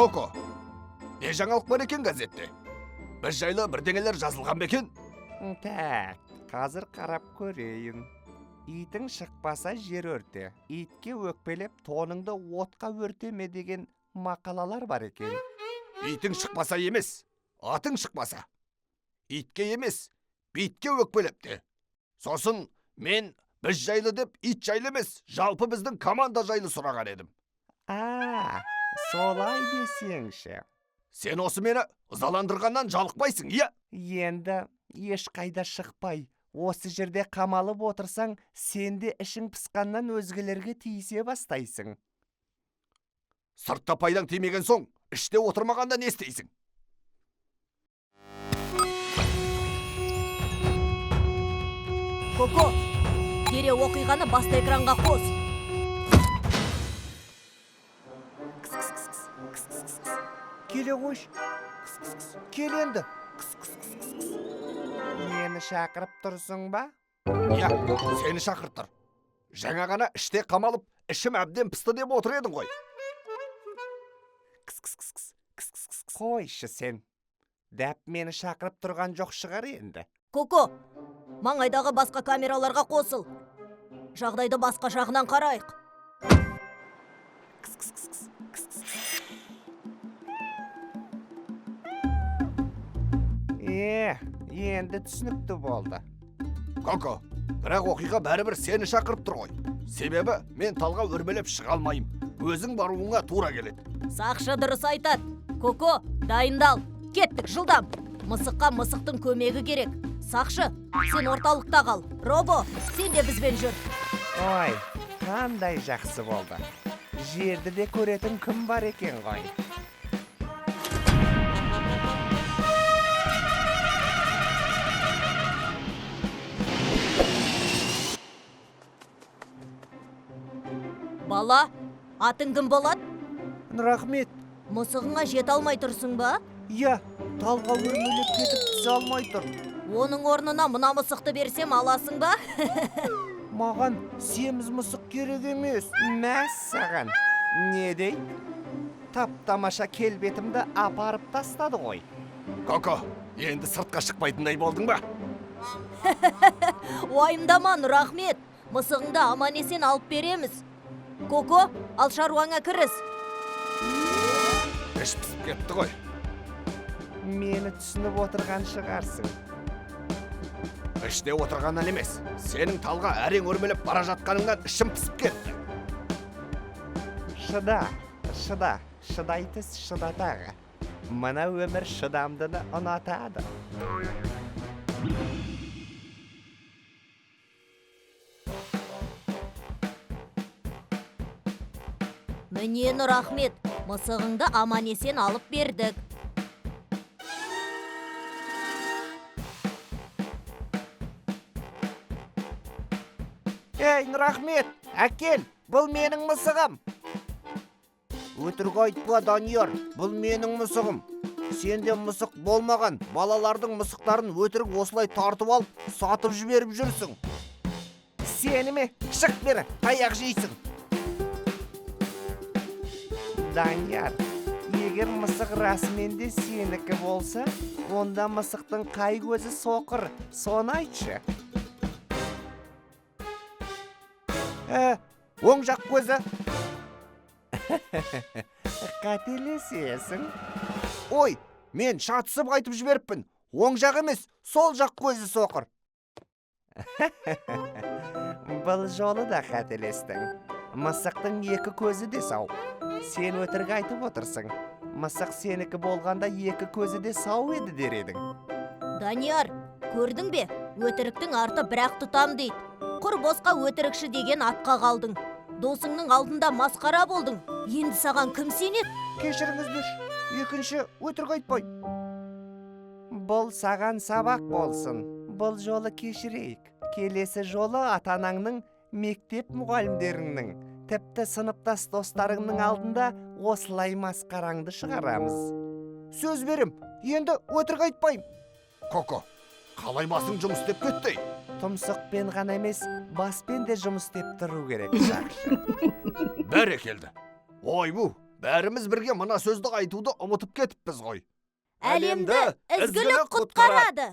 Коко, не жаңалық бар екен газетте? Біз жайлы бірдеңелер жазылған бе екен? Так, қазір қарап көрейін. Итің шықпаса жер өрте. Итке өкпелеп тоныңды отқа өртеме деген мақалалар бар екен. Итің шықпаса емес, атың шықпаса. Итке емес, битке өкпелепті. Сосын мен біз жайлы деп ит жайлы емес, жалпы біздің команда жайлы сұраған едім. Солай десеңші. Сен осы мені ызаландырғаннан жалықпайсың, иә? Енді ешқайда шықпай, осы жерде қамалып отырсаң, сен де ішің пысқаннан өзгелерге тиісе бастайсың. Сыртта пайдаң тимеген соң, іште отырмағанда не істейсің? Коко, дереу оқиғаны басты экранға қос. Келе қойш. Кел енді. Мені шақырып тұрсың ба? Иә, сені шақырып тұр. Жаңа ғана іште қамалып, ішім әбден пысты деп отыр едің ғой. Қойшы сен. Дәп мені шақырып тұрған жоқ шығар енді. Коко, маңайдағы басқа камераларға қосыл. Жағдайды басқа жағынан қарайық. Енді түсінікті болды. Коко, бірақ оқиға бәрібір сені шақырып тұр ғой. Себебі мен талға өрмелеп шыға алмайым. Өзің баруыңа тура келеді. Сақшы дұрыс айтады. Коко, дайындал. Кеттік, жылдам. Мысыққа мысықтың көмегі керек. Сақшы, сен орталықта қал. Робо, сен де бізбен жүр. Ой, қандай жақсы болды. Жерді де көретін кім бар екен ғой. Бала, атың кім болады? Рахмет. Мысығыңа жете алмай тұрсың ба? Иә, талға өрмелеп кетіп түсе алмай тұр. Оның орнына мына мысықты берсем аласың ба? Маған семіз мысық керек емес. Мәс саған. Не дейді? Тап-тамаша келбетімді апарып тастады ғой. Коко, енді сыртқа шықпайтындай болдың ба? Уайымдаман, рахмет. Мысығыңды аман-есен алып береміз. Коко, ал шаруаңа кіріс. Іш пісіп кетті ғой. Мені түсініп отырған шығарсың. Іште отырғаннан емес, сенің талға әрең өрмелеп бара жатқаныңнан ішім пісіп кетті. Шыдай түс шыдатағы. Мына өмір шыдамдыны ұнатады. Мінені рахмет, мысығыңды аман-есен алып бердік. Ей, рахмет, әкел, бұл менің мысығым. Өтірік айтпа, Данияр, бұл менің мысығым. Сенде мысық болмаған, балалардың мысықтарын өтірік осылай тартып алып, сатып жіберіп жүрсің. Сені ме? Шық бері, таяқ жейсің. Данияр, егер мысық расымен де сенікі болса, онда мысықтың қай көзі соқыр, соны айтшы. Оң жақ көзі. Қателесесің. Ой, мен шатысып айтып жіберіппін. Оң жақ емес, сол жақ көзі соқыр. Бұл жолы да қателестің. Мысықтың екі көзі де сау. Сен өтірік айтып отырсың. Мысық сенікі болғанда екі көзі де сау еді дер едің. Данияр, көрдің бе? Өтіріктің арты бірақ тұтам дейді. Құр босқа өтірікші деген атқа қалдың. Досыңның алдында масқара болдың. Енді саған кім сенеді? Кешіріңіздер, екінші өтірік айтпай. Бұл саған сабақ болсын. Бұл жолы кешірейік. Келесі жолы ата-анаңның, мектеп мұғалімдеріңнің, тіпті сыныптас достарыңның алдында осылай масқараңды шығарамыз. Сөз берем, енді өтірік айтпайым. Коко, қалай басың жұмыс істеп кетті? Тұмсықпен ғана емес, баспен де жұмыс істеп тұру керек, жақсы. Бәрекелді. Ойбу, бәріміз бірге мына сөзді айтуды ұмытып кетіппіз ғой. әлемді ізгілік құтқарады.